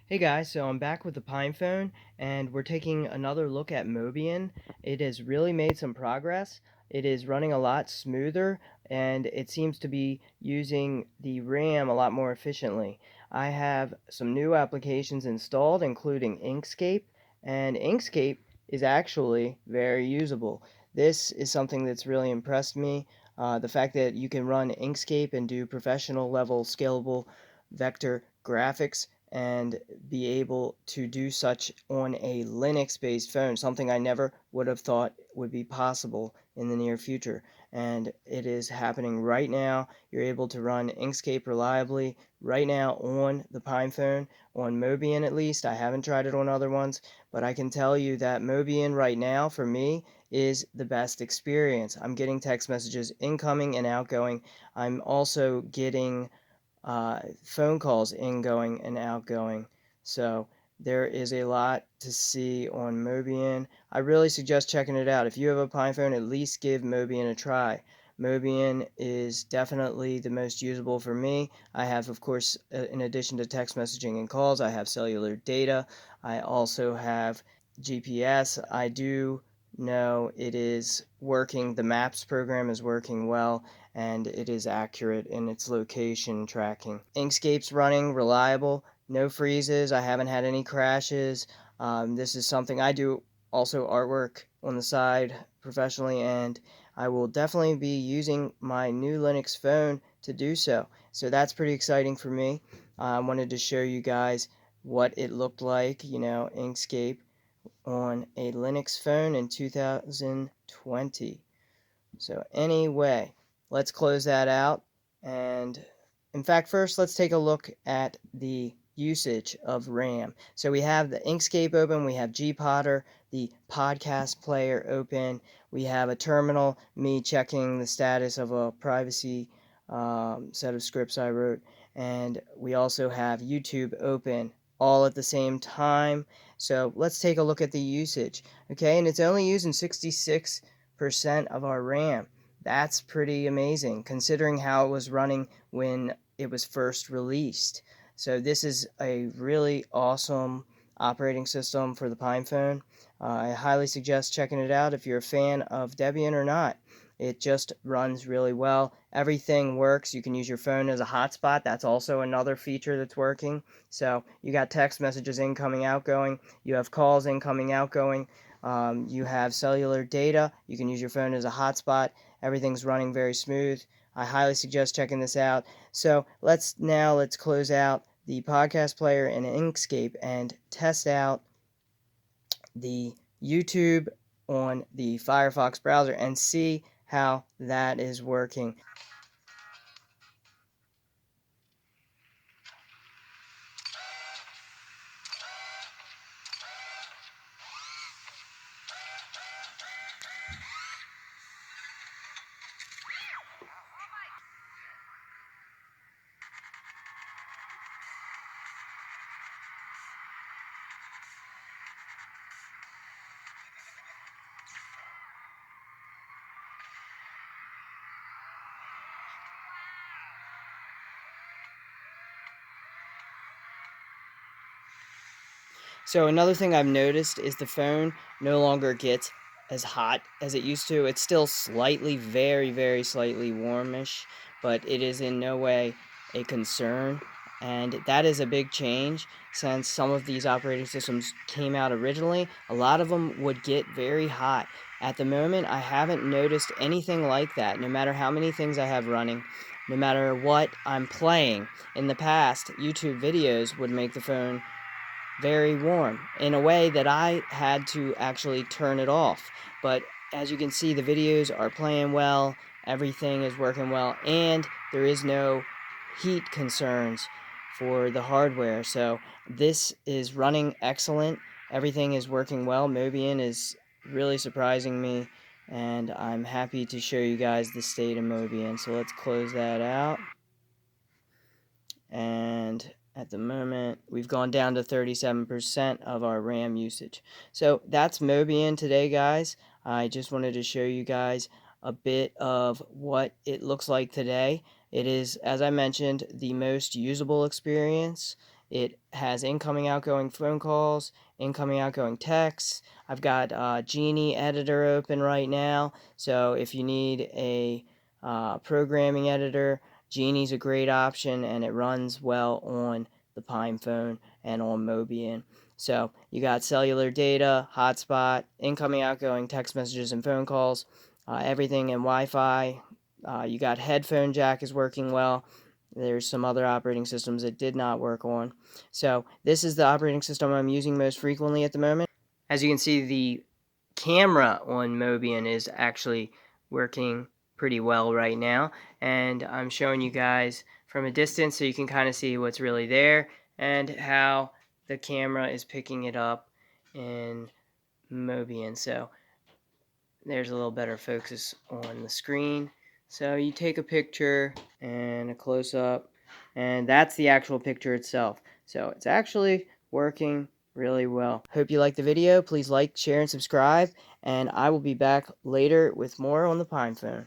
Hey guys, so I'm back with the Pinephone, and we're taking another look at Mobian. It has really made some progress. It is running a lot smoother, and it seems to be using the RAM a lot more efficiently. I have some new applications installed, including Inkscape, and Inkscape is actually very usable. This is something that's really impressed me. The fact that you can run Inkscape and do professional level scalable vector graphics and be able to do such on a Linux-based phone, something I never would have thought would be possible in the near future. And it is happening right now. You're able to run Inkscape reliably right now on the Pinephone, on Mobian at least. I haven't tried it on other ones, but I can tell you that Mobian right now, for me, is the best experience. I'm getting text messages incoming and outgoing. I'm also getting phone calls ingoing and outgoing. So there is a lot to see on Mobian. I really suggest checking it out. If you have a Pinephone, at least give Mobian a try. Mobian is definitely the most usable for me. I have, of course, in addition to text messaging and calls, I have cellular data. I also have GPS. I do know it is working. The Maps program is working well, and it is accurate in its location tracking. Inkscape's running reliable, no freezes. I haven't had any crashes. This is something I do also artwork on the side professionally, and I will definitely be using my new Linux phone to do so. So that's pretty exciting for me. I wanted to show you guys what it looked like, Inkscape on a Linux phone in 2020. So anyway, let's close that out. And in fact, first let's take a look at the usage of RAM. So we have the Inkscape open, we have Gpodder, the podcast player open, we have a terminal, me checking the status of a privacy set of scripts I wrote, and we also have YouTube open all at the same time. So let's take a look at the usage. Okay, and it's only using 66% of our RAM. That's pretty amazing considering how it was running when it was first released. So this is a really awesome operating system for the Pinephone. I highly suggest checking it out if you're a fan of Debian or not. It just runs really well. Everything works. You can use your phone as a hotspot. That's also another feature that's working. So you got text messages incoming, outgoing. You have calls incoming, outgoing. You have cellular data. You can use your phone as a hotspot. Everything's running very smooth. I highly suggest checking this out. So let's close out the podcast player in Inkscape and test out the YouTube on the Firefox browser and see how that is working. So another thing I've noticed is the phone no longer gets as hot as it used to. It's still slightly, very, very slightly warmish, but it is in no way a concern. And that is a big change since some of these operating systems came out originally. A lot of them would get very hot. At the moment, I haven't noticed anything like that, no matter how many things I have running, no matter what I'm playing. In the past, YouTube videos would make the phone very warm in a way that I had to actually turn it off. But as you can see, the videos are playing well, everything is working well, and there is no heat concerns for the hardware. So this is running excellent. Everything is working well. Mobian is really surprising me, and I'm happy to show you guys the state of Mobian. So let's close that out. And at the moment, we've gone down to 37% of our RAM usage. So that's Mobian today, guys. I just wanted to show you guys a bit of what it looks like today. It is, as I mentioned, the most usable experience. It has incoming, outgoing phone calls, incoming, outgoing texts. I've got Genie Editor open right now, so if you need a programming editor, Genie's a great option, and it runs well on the Pinephone and on Mobian. So you got cellular data, hotspot, incoming, outgoing text messages and phone calls, everything in Wi-Fi. You got headphone jack is working well. There's some other operating systems it did not work on. So this is the operating system I'm using most frequently at the moment. As you can see, the camera on Mobian is actually working pretty well right now, and I'm showing you guys from a distance so you can kind of see what's really there and how the camera is picking it up in Mobian. So there's a little better focus on the screen. So you take a picture and a close-up, and that's the actual picture itself. So it's actually working really well. Hope you liked the video. Please like, share, and subscribe, and I will be back later with more on the Pinephone.